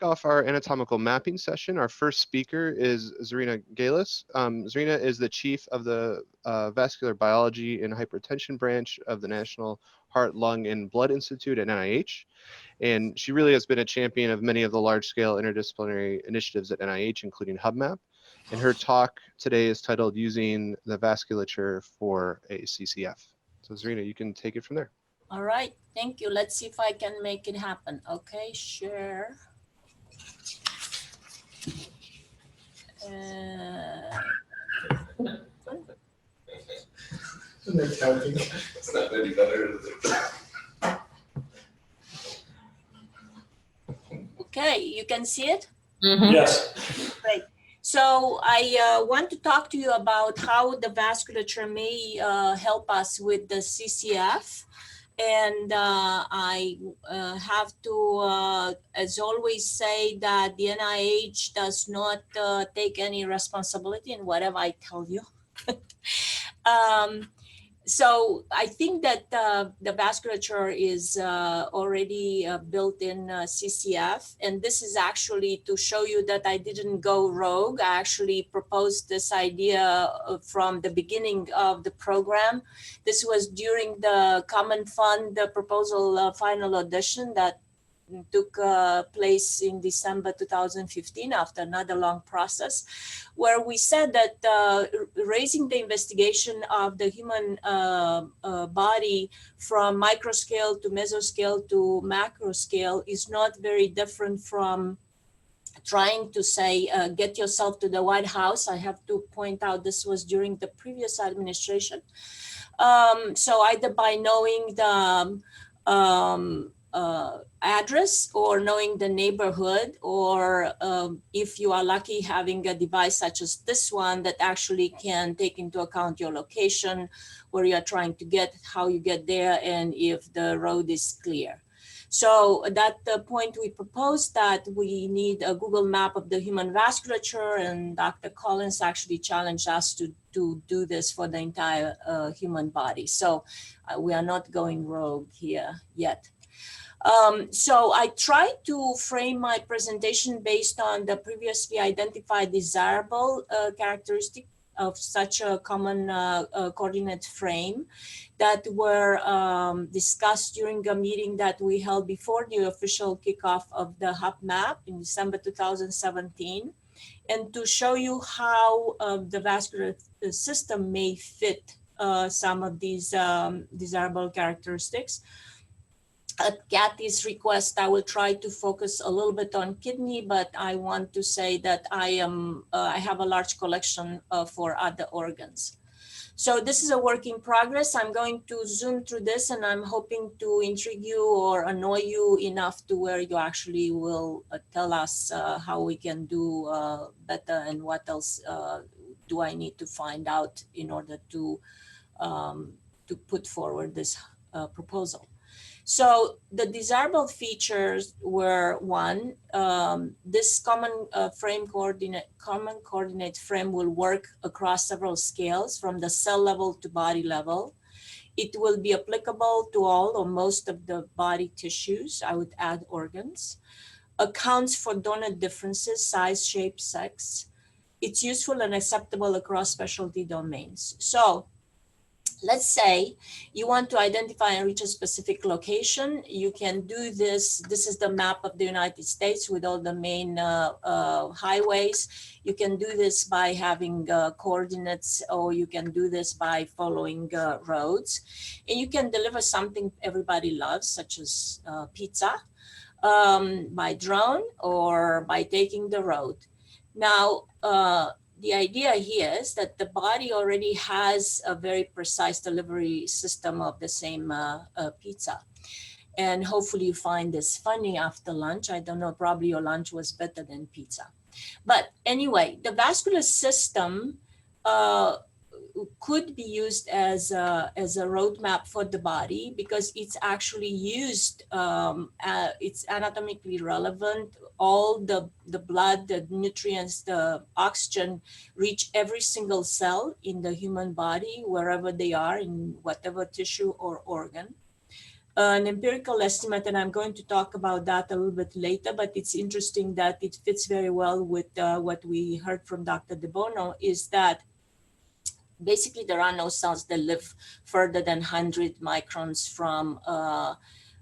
kick off our anatomical mapping session, our first speaker is Zorina Galis. Zorina is the chief of the Vascular Biology and Hypertension branch of the National Heart, Lung, and Blood Institute at NIH. And she really has been a champion of many of the large-scale interdisciplinary initiatives at NIH, including HubMap. And her talk today is titled Using the Vasculature for a CCF. So Zorina, you can take it from there. All right, thank you. Let's see if I can make it happen. Okay, share. It's not any better. Okay, you can see it? Mm-hmm. Yes. Great. So I want to talk to you about how the vasculature may help us with the CCF. And I have to, as always, say that the NIH does not take any responsibility in whatever I tell you. So I think that the vasculature is already built in CCF. And this is actually to show you that I didn't go rogue. I actually proposed this idea from the beginning of the program. This was during the Common Fund proposal final audition that took place in December 2015 after another long process, where we said that raising the investigation of the human body from microscale to mesoscale to macroscale is not very different from trying to say, get yourself to the White House. I have to point out this was during the previous administration. So either by knowing the address or knowing the neighborhood, or if you are lucky, having a device such as this one that actually can take into account your location, where you are trying to get, how you get there, and if the road is clear. So at the point we proposed that we need a Google map of the human vasculature, and Dr. Collins actually challenged us to do this for the entire human body. So we are not going rogue here yet. So I tried to frame my presentation based on the previously identified desirable characteristic of such a common coordinate frame that were discussed during a meeting that we held before the official kickoff of the HubMap in December 2017, and to show you how the vascular system may fit some of these desirable characteristics. At Kathy's request, I will try to focus a little bit on kidney, but I want to say that I have a large collection for other organs. So this is a work in progress. I'm going to zoom through this, and I'm hoping to intrigue you or annoy you enough to where you actually will tell us how we can do better, and what else do I need to find out in order to put forward this proposal. So the desirable features were, one, this common coordinate frame will work across several scales from the cell level to body level. It will be applicable to all or most of the body tissues. I would add organs. Accounts for donor differences, size, shape, sex. It's useful and acceptable across specialty domains. So let's say you want to identify and reach a specific location. You can do this. This is the map of the United States with all the main highways. You can do this by having coordinates, or you can do this by following roads. And you can deliver something everybody loves, such as pizza, by drone or by taking the road. Now, the idea here is that the body already has a very precise delivery system of the same pizza. And hopefully you find this funny after lunch. I don't know, probably your lunch was better than pizza. But anyway, the vascular system could be used as a roadmap for the body, because it's actually used, it's anatomically relevant. All the blood, the nutrients, the oxygen reach every single cell in the human body, wherever they are, in whatever tissue or organ. an empirical estimate, and I'm going to talk about that a little bit later, but it's interesting that it fits very well with what we heard from Dr. De Bono, is that basically there are no cells that live further than 100 microns from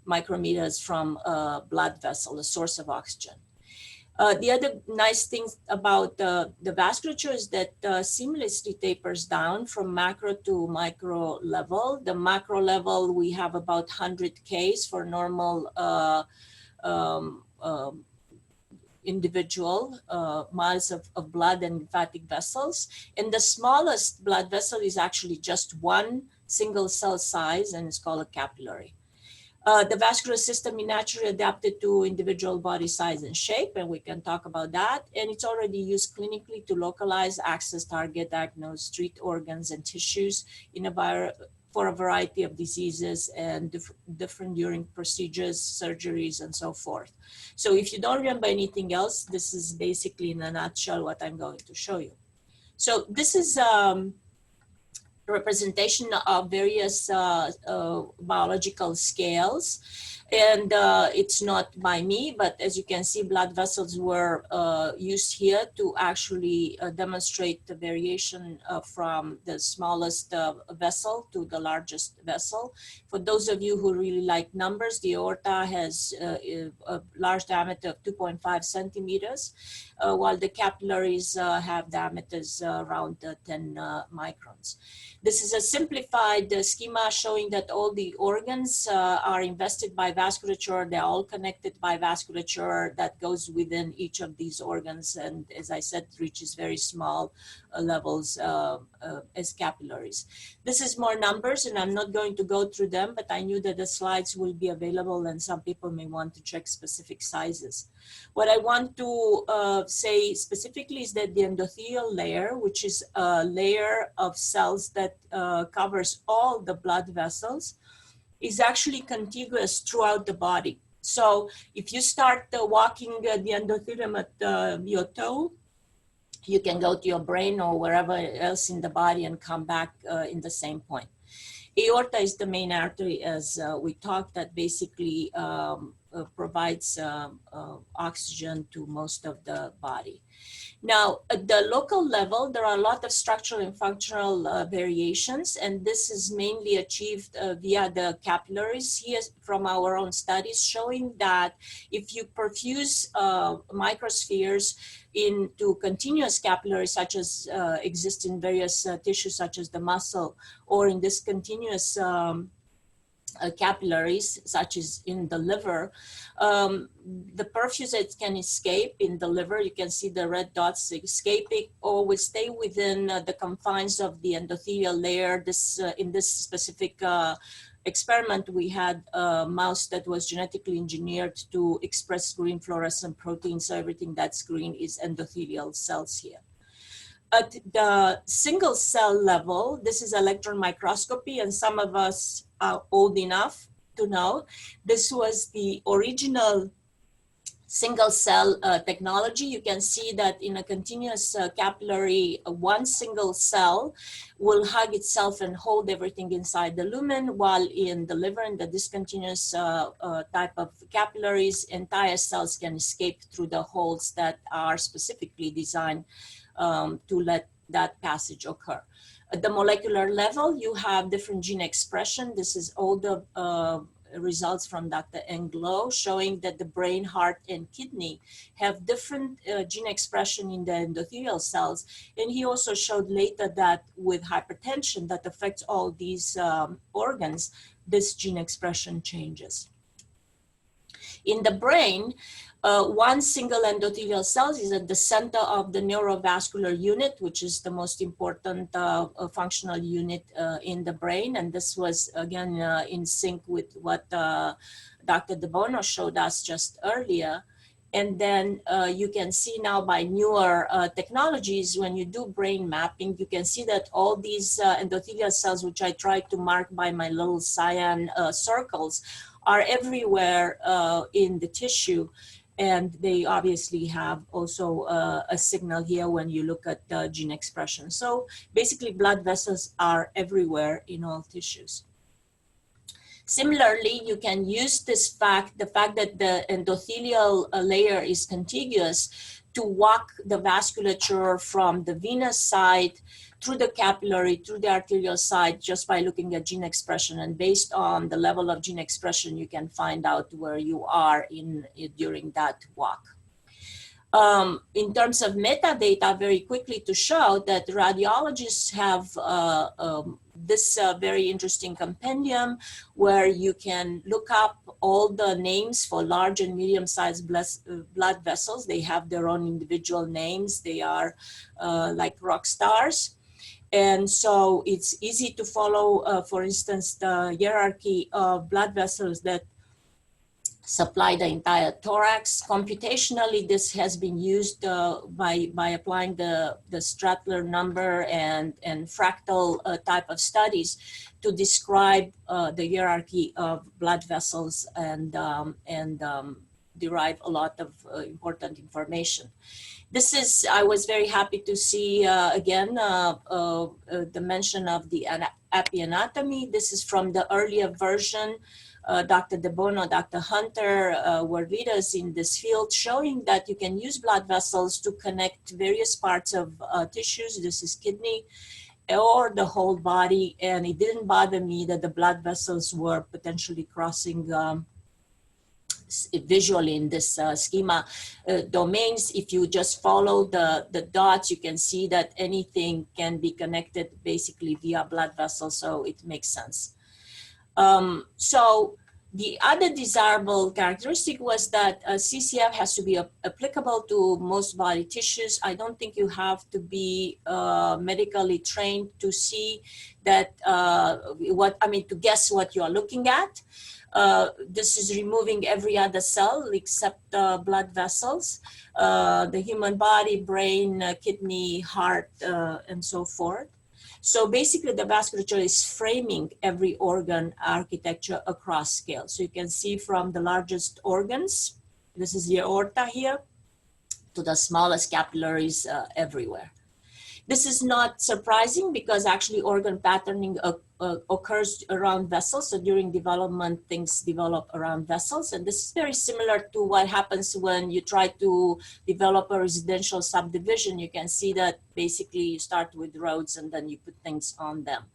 micrometers from a blood vessel, a source of oxygen. The other nice thing about the vasculature is that seamlessly tapers down from macro to micro level. The macro level, we have about 100 Ks for normal individual miles of blood and lymphatic vessels. And the smallest blood vessel is actually just one single cell size, and it's called a capillary. The vascular system is naturally adapted to individual body size and shape, and we can talk about that. And it's already used clinically to localize, access, target, diagnose, treat organs and tissues for a variety of diseases and different during procedures, surgeries, and so forth. So if you don't remember anything else, this is basically in a nutshell what I'm going to show you. So this is representation of various biological scales, and it's not by me, but as you can see, blood vessels were used here to actually demonstrate the variation from the smallest vessel to the largest vessel. For those of you who really like numbers, the aorta has a large diameter of 2.5 centimeters, while the capillaries have diameters around 10 microns. This is a simplified schema showing that all the organs are invested by vasculature. They're all connected by vasculature that goes within each of these organs. And as I said, reaches very small levels as capillaries. This is more numbers, and I'm not going to go through them, but I knew that the slides will be available and some people may want to check specific sizes. What I want to say specifically is that the endothelial layer, which is a layer of cells that covers all the blood vessels, is actually contiguous throughout the body. So if you start walking the endothelium at your toe, you can go to your brain or wherever else in the body and come back in the same point. Aorta is the main artery, as we talked, that basically provides oxygen to most of the body. Now, at the local level, there are a lot of structural and functional variations, and this is mainly achieved via the capillaries. Here from our own studies showing that if you perfuse microspheres into continuous capillaries, such as exist in various tissues, such as the muscle, or in discontinuous capillaries, such as in the liver, the perfusate can escape in the liver. You can see the red dots escaping, or will stay within the confines of the endothelial layer. This in this specific experiment, we had a mouse that was genetically engineered to express green fluorescent proteins. So everything that's green is endothelial cells here. At the single cell level, this is electron microscopy, and some of us are old enough to know this was the original single cell technology. You can see that in a continuous capillary, one single cell will hug itself and hold everything inside the lumen, while in the liver and the discontinuous type of capillaries, entire cells can escape through the holes that are specifically designed to let that passage occur. At the molecular level, you have different gene expression. This is all the results from Dr. Englo showing that the brain, heart, and kidney have different gene expression in the endothelial cells. And he also showed later that with hypertension that affects all these organs, this gene expression changes. In the brain, one single endothelial cell is at the center of the neurovascular unit, which is the most important functional unit in the brain. And this was, again, in sync with what Dr. De Bono showed us just earlier. And then you can see now by newer technologies, when you do brain mapping, you can see that all these endothelial cells, which I tried to mark by my little cyan circles, are everywhere in the tissue. And they obviously have also a signal here when you look at the gene expression. So basically blood vessels are everywhere in all tissues. Similarly, you can use the fact that the endothelial layer is contiguous to walk the vasculature from the venous side through the capillary, through the arterial side, just by looking at gene expression. And based on the level of gene expression, you can find out where you are during that walk. In terms of metadata, very quickly to show that radiologists have this very interesting compendium where you can look up all the names for large and medium-sized blood vessels. They have their own individual names. They are like rock stars. And so it's easy to follow, for instance, the hierarchy of blood vessels that supply the entire thorax. Computationally, this has been used by applying the Strattler number and fractal type of studies to describe the hierarchy of blood vessels and derive a lot of important information. This is, I was very happy to see again the mention of the epianatomy. This is from the earlier version. Dr. De Bono, Dr. Hunter were leaders in this field, showing that you can use blood vessels to connect various parts of tissues. This is kidney or the whole body, and it didn't bother me that the blood vessels were potentially crossing visually in this schema domains. If you just follow the dots, you can see that anything can be connected basically via blood vessels, so it makes sense. So the other desirable characteristic was that CCF has to be applicable to most body tissues. I don't think you have to be medically trained to see that, to guess what you are looking at. This is removing every other cell except blood vessels, the human body, brain, kidney, heart, and so forth. So basically the vasculature is framing every organ architecture across scale. So you can see from the largest organs, this is the aorta here, to the smallest capillaries everywhere. This is not surprising because actually organ patterning occurs around vessels. So during development, things develop around vessels. And this is very similar to what happens when you try to develop a residential subdivision. You can see that basically you start with roads and then you put things on them.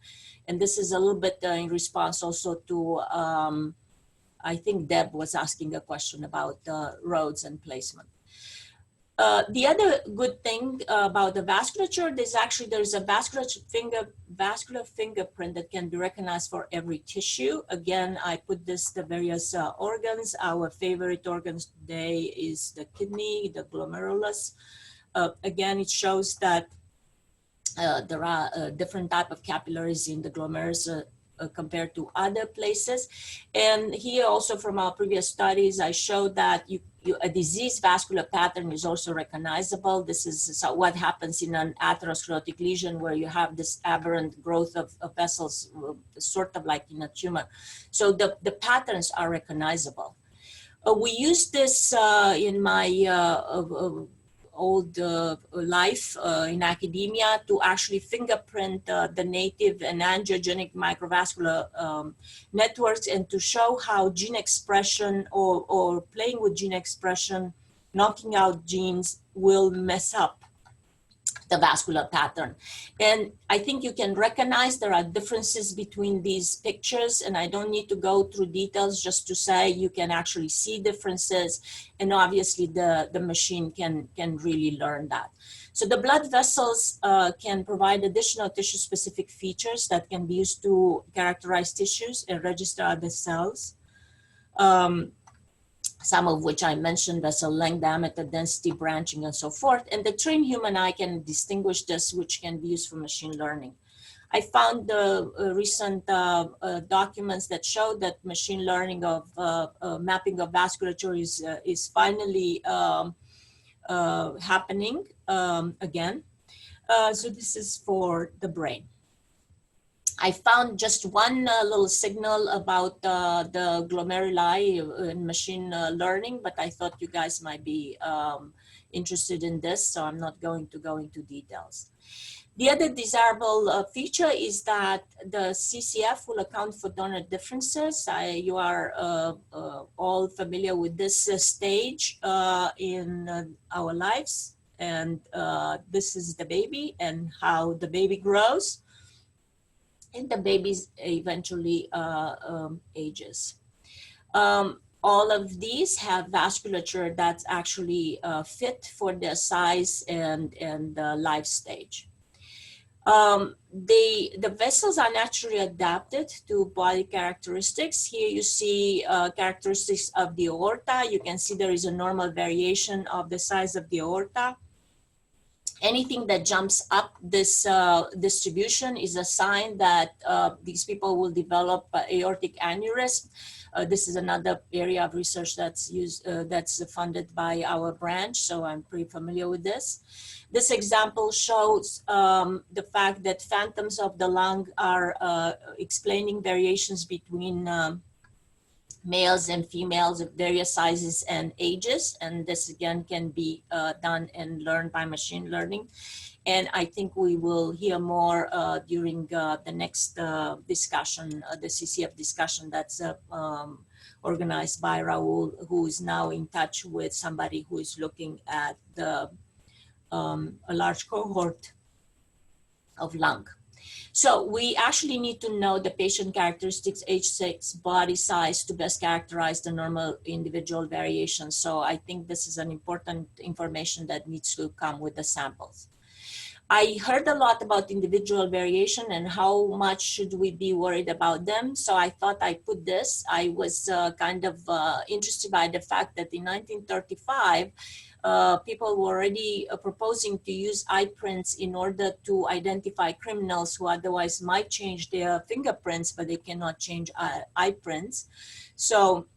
And this is a little bit in response also to, I think Deb was asking a question about roads and placement. The other good thing about the vasculature, there's a vascular fingerprint that can be recognized for every tissue. Again, I put the various organs. Our favorite organs today is the kidney, the glomerulus. Again, it shows that there are different type of capillaries in the glomerulus compared to other places. And here also from our previous studies, I showed that a diseased vascular pattern is also recognizable. This is what happens in an atherosclerotic lesion where you have this aberrant growth of vessels, sort of like in a tumor. So the patterns are recognizable. We use this in my old life in academia to actually fingerprint the native and angiogenic microvascular networks and to show how gene expression or playing with gene expression, knocking out genes will mess up the vascular pattern. And I think you can recognize there are differences between these pictures, and I don't need to go through details just to say you can actually see differences, and obviously the machine can really learn that. So the blood vessels can provide additional tissue-specific features that can be used to characterize tissues and register other cells. Some of which I mentioned, vessel length, diameter, density, branching, and so forth. And the trained human eye can distinguish this, which can be used for machine learning. I found the recent documents that show that machine learning of mapping of vasculature is finally happening again. So this is for the brain. I found just one little signal about the glomeruli in machine learning, but I thought you guys might be interested in this, so I'm not going to go into details. The other desirable feature is that the CCF will account for donor differences. You are all familiar with this stage in our lives. And this is the baby and how the baby grows. And the baby eventually ages. All of these have vasculature that's actually fit for their size and life stage. The vessels are naturally adapted to body characteristics. Here you see characteristics of the aorta. You can see there is a normal variation of the size of the aorta. Anything that jumps up this distribution is a sign that these people will develop aortic aneurysm. This is another area of research that's funded by our branch, so I'm pretty familiar with this. This example shows the fact that phantoms of the lung are explaining variations between males and females of various sizes and ages. And this again can be done and learned by machine learning. And I think we will hear more during the next discussion, the CCF discussion that's organized by Raul, who is now in touch with somebody who is looking at a large cohort of lung. So we actually need to know the patient characteristics, age, sex, body size to best characterize the normal individual variation. So I think this is an important information that needs to come with the samples. I heard a lot about individual variation and how much should we be worried about them. So I thought I'd put this. I was kind of interested by the fact that in 1935, people were already proposing to use eye prints in order to identify criminals who otherwise might change their fingerprints, but they cannot change eye prints. So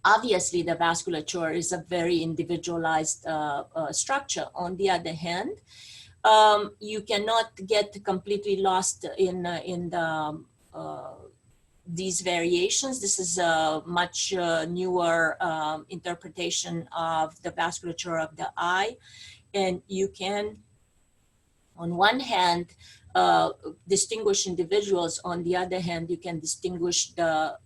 obviously the vasculature is a very individualized structure. On the other hand, you cannot get completely lost in these variations. This is a much newer interpretation of the vasculature of the eye. And you can, on one hand, distinguish individuals. On the other hand, you can distinguish the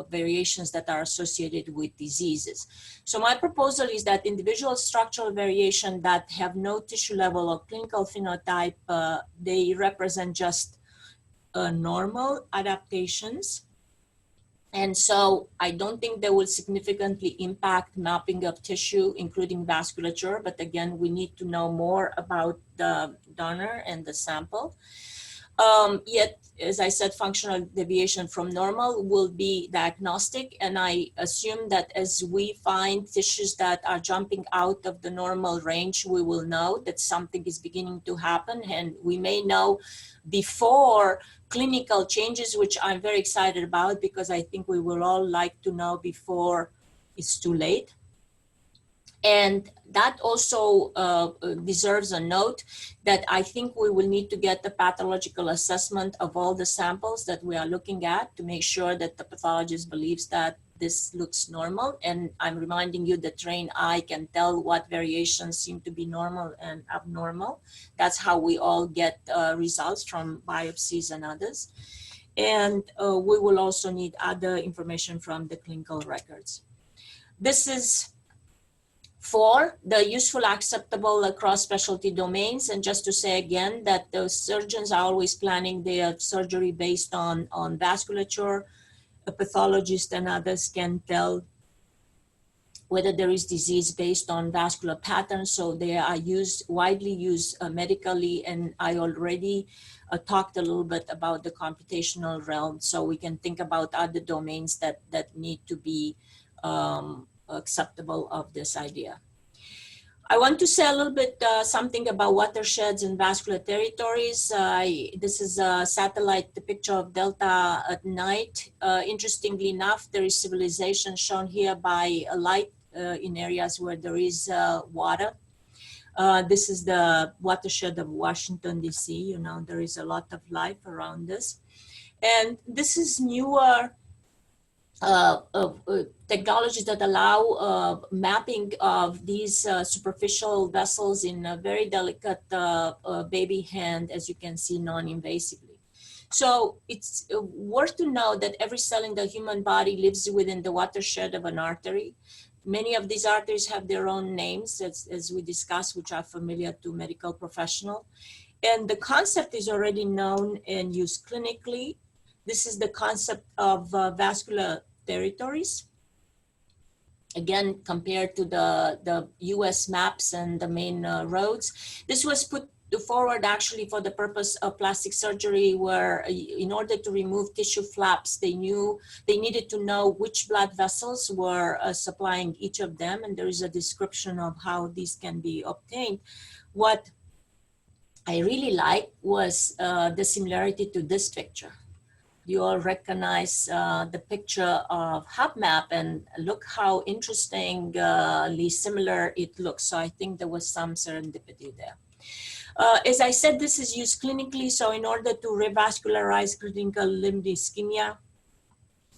variations that are associated with diseases. So my proposal is that individual structural variation that have no tissue level or clinical phenotype, they represent just normal adaptations. And so I don't think they will significantly impact mapping of tissue, including vasculature. But again, we need to know more about the donor and the sample. Yet, as I said, functional deviation from normal will be diagnostic. And I assume that as we find tissues that are jumping out of the normal range, we will know that something is beginning to happen. And we may know before clinical changes, which I'm very excited about because I think we will all like to know before it's too late. And that also deserves a note that I think we will need to get the pathological assessment of all the samples that we are looking at to make sure that the pathologist believes that this looks normal. And I'm reminding you that trained eye can tell what variations seem to be normal and abnormal. That's how we all get results from biopsies and others. And we will also need other information from the clinical records. This is for the useful, acceptable across specialty domains. And just to say again that the surgeons are always planning their surgery based on vasculature. A pathologist and others can tell whether there is disease based on vascular patterns. So they are widely used medically. And I already talked a little bit about the computational realm. So we can think about other domains that need to be acceptable of this idea. I want to say a little bit something about watersheds and vascular territories. This is a satellite picture of Delta at night. Interestingly enough, there is civilization shown here by a light in areas where there is water. This is the watershed of Washington, D.C. You know, there is a lot of life around this. And this is newer technologies that allow mapping of these superficial vessels in a very delicate baby hand, as you can see, non-invasively. So it's worth to know that every cell in the human body lives within the watershed of an artery. Many of these arteries have their own names, as we discussed, which are familiar to medical professionals. And the concept is already known and used clinically. This is the concept of vascular territories. Again, compared to the US maps and the main roads. This was put forward actually for the purpose of plastic surgery, where in order to remove tissue flaps, they knew they needed to know which blood vessels were supplying each of them. And there is a description of how these can be obtained. What I really like was the similarity to this picture. You all recognize the picture of HubMap, and look how interestingly similar it looks. So I think there was some serendipity there. As I said, this is used clinically. So in order to revascularize clinical limb ischemia,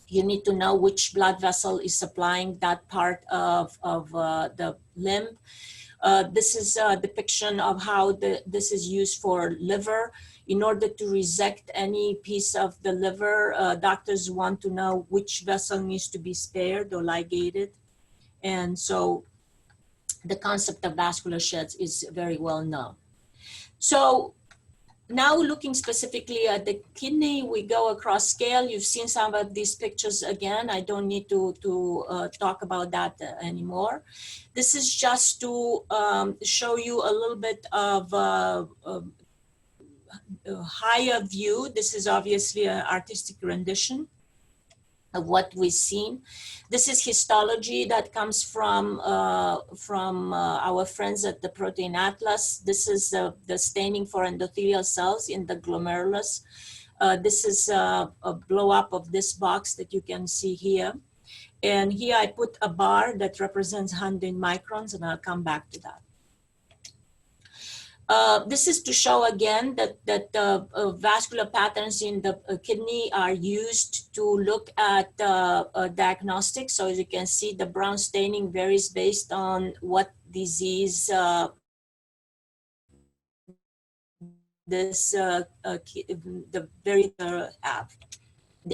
you need to know which blood vessel is supplying that part of the limb. This is a depiction of how this is used for liver. In order to resect any piece of the liver, doctors want to know which vessel needs to be spared or ligated. And so the concept of vascular sheds is very well known. So now looking specifically at the kidney, we go across scale. You've seen some of these pictures again. I don't need to talk about that anymore. This is just to show you a little bit of a higher view. This is obviously an artistic rendition of what we've seen. This is histology that comes from our friends at the Protein Atlas. This is the staining for endothelial cells in the glomerulus. This is a blow up of this box that you can see here. And here I put a bar that represents 100 microns, and I'll come back to that. This is to show again that vascular patterns in the kidney are used to look at diagnostics. So as you can see, the brown staining varies based on what disease the very have.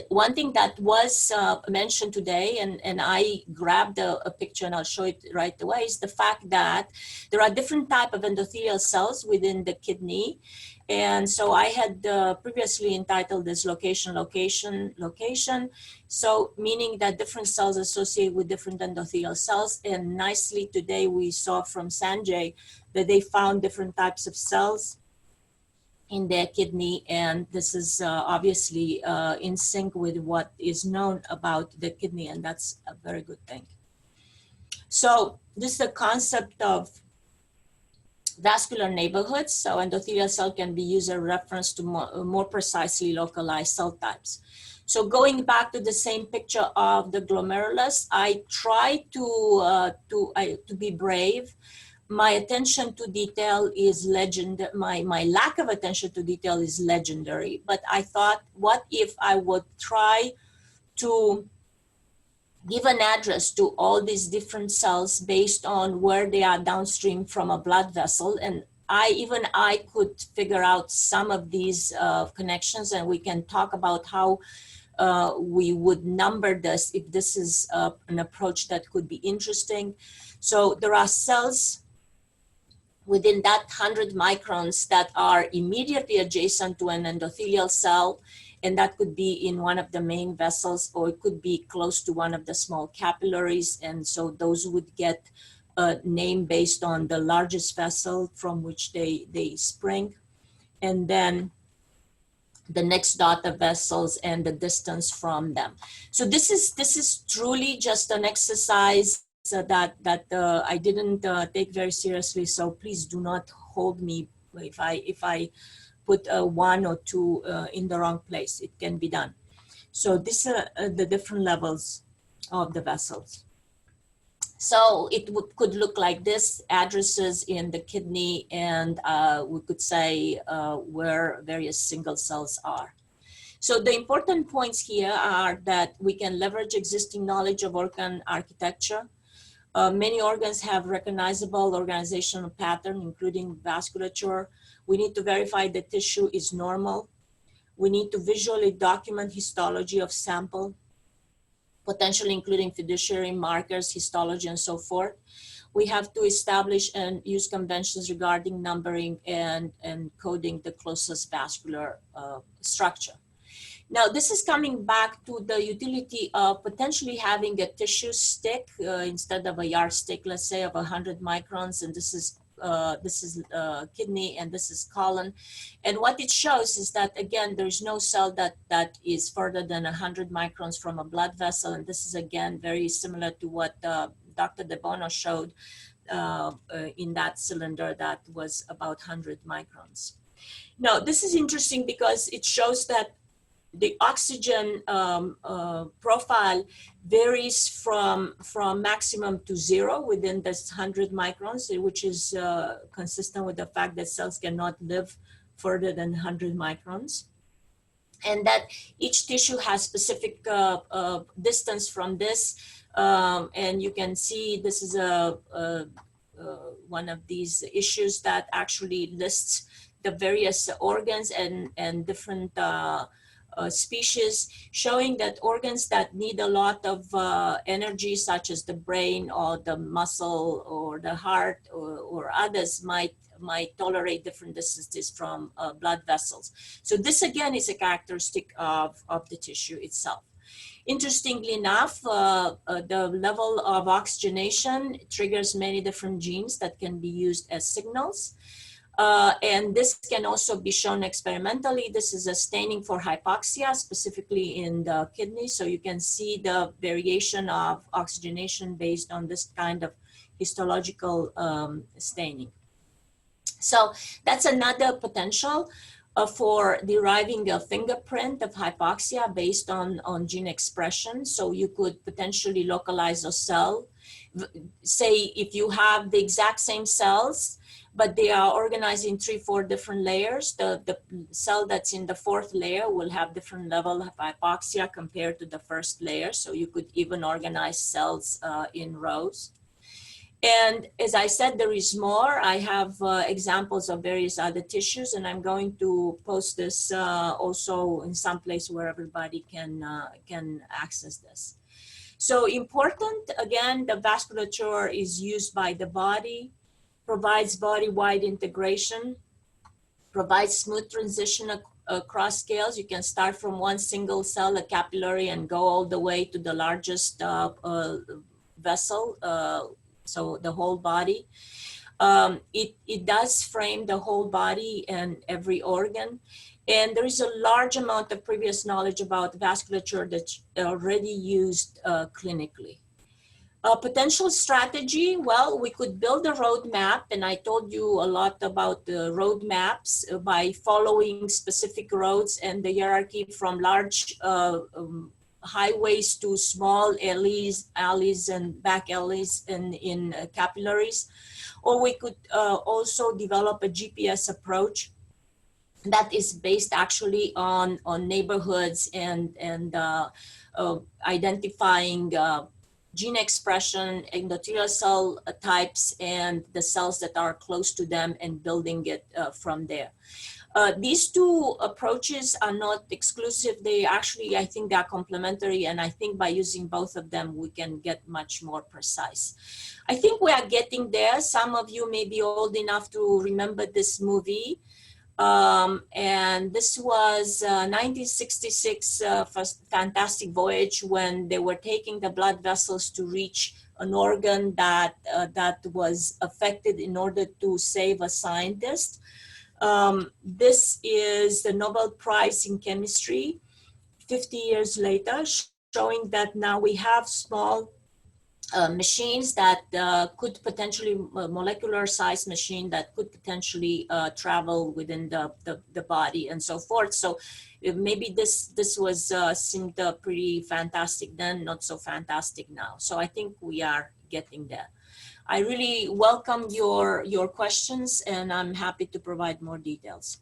One thing that was mentioned today, and I grabbed a picture and I'll show it right away, is the fact that there are different types of endothelial cells within the kidney. And so I had previously entitled this location. So meaning that different cells associate with different endothelial cells. And nicely today we saw from Sanjay that they found different types of cells in their kidney, and this is obviously in sync with what is known about the kidney, and that's a very good thing. So this is the concept of vascular neighborhoods. So endothelial cell can be used as a reference to more precisely localized cell types. So going back to the same picture of the glomerulus, I try to be brave. My attention to detail is my lack of attention to detail is legendary. But I thought, what if I would try to give an address to all these different cells based on where they are downstream from a blood vessel? And even I could figure out some of these connections, and we can talk about how we would number this if this is an approach that could be interesting. So there are cells within that 100 microns that are immediately adjacent to an endothelial cell, and that could be in one of the main vessels, or it could be close to one of the small capillaries. And so those would get a name based on the largest vessel from which they spring. And then the next dot of vessels and the distance from them. So this is truly just an exercise that I didn't take very seriously. So please do not hold me if I put one or two in the wrong place. It can be done. So these are the different levels of the vessels. So it could look like this: addresses in the kidney, and we could say where various single cells are. So the important points here are that we can leverage existing knowledge of organ architecture. Many organs have recognizable organizational pattern, including vasculature. We need to verify the tissue is normal. We need to visually document histology of sample, potentially including fiduciary markers, histology, and so forth. We have to establish and use conventions regarding numbering and coding the closest vascular structure. Now, this is coming back to the utility of potentially having a tissue stick instead of a yardstick, let's say, of 100 microns, and this is kidney and this is colon. And what it shows is that, again, there's no cell that is further than 100 microns from a blood vessel. And this is, again, very similar to what Dr. De Bono showed in that cylinder that was about 100 microns. Now, this is interesting because it shows that the oxygen profile varies from maximum to 0 within this 100 microns, which is consistent with the fact that cells cannot live further than 100 microns. And that each tissue has specific distance from this. And you can see this is one of these issues that actually lists the various organs and different species, showing that organs that need a lot of energy, such as the brain or the muscle or the heart or others, might tolerate different distances from blood vessels. So this, again, is a characteristic of the tissue itself. Interestingly enough, the level of oxygenation triggers many different genes that can be used as signals. And this can also be shown experimentally. This is a staining for hypoxia, specifically in the kidney. So you can see the variation of oxygenation based on this kind of histological staining. So that's another potential for deriving a fingerprint of hypoxia based on gene expression. So you could potentially localize a cell. Say if you have the exact same cells, but they are organized in 3-4 different layers, the cell that's in the 4th layer will have different level of hypoxia compared to the 1st layer. So you could even organize cells in rows. And as I said, there is more. I have examples of various other tissues, and I'm going to post this also in some place where everybody can access this. So important, again, the vasculature is used by the body, provides body-wide integration, provides smooth transition across scales. You can start from one single cell, a capillary, and go all the way to the largest vessel, so the whole body. It does frame the whole body and every organ. And there is a large amount of previous knowledge about vasculature that's already used clinically. Potential strategy, well, we could build a roadmap, and I told you a lot about the roadmaps by following specific roads and the hierarchy from large highways to small alleys and back alleys in capillaries. Or we could also develop a GPS approach that is based actually on neighborhoods and identifying gene expression, endothelial cell types, and the cells that are close to them, and building it from there. These two approaches are not exclusive. They actually, I think, they are complementary, and I think by using both of them, we can get much more precise. I think we are getting there. Some of you may be old enough to remember this movie. And this was 1966 Fantastic Voyage, when they were taking the blood vessels to reach an organ that was affected in order to save a scientist. This is the Nobel Prize in Chemistry 50 years later, showing that now we have small machines that could potentially, molecular size machine that could potentially travel within the body and so forth. So maybe this was seemed pretty fantastic then, not so fantastic now. So I think we are getting there. I really welcome your questions, and I'm happy to provide more details.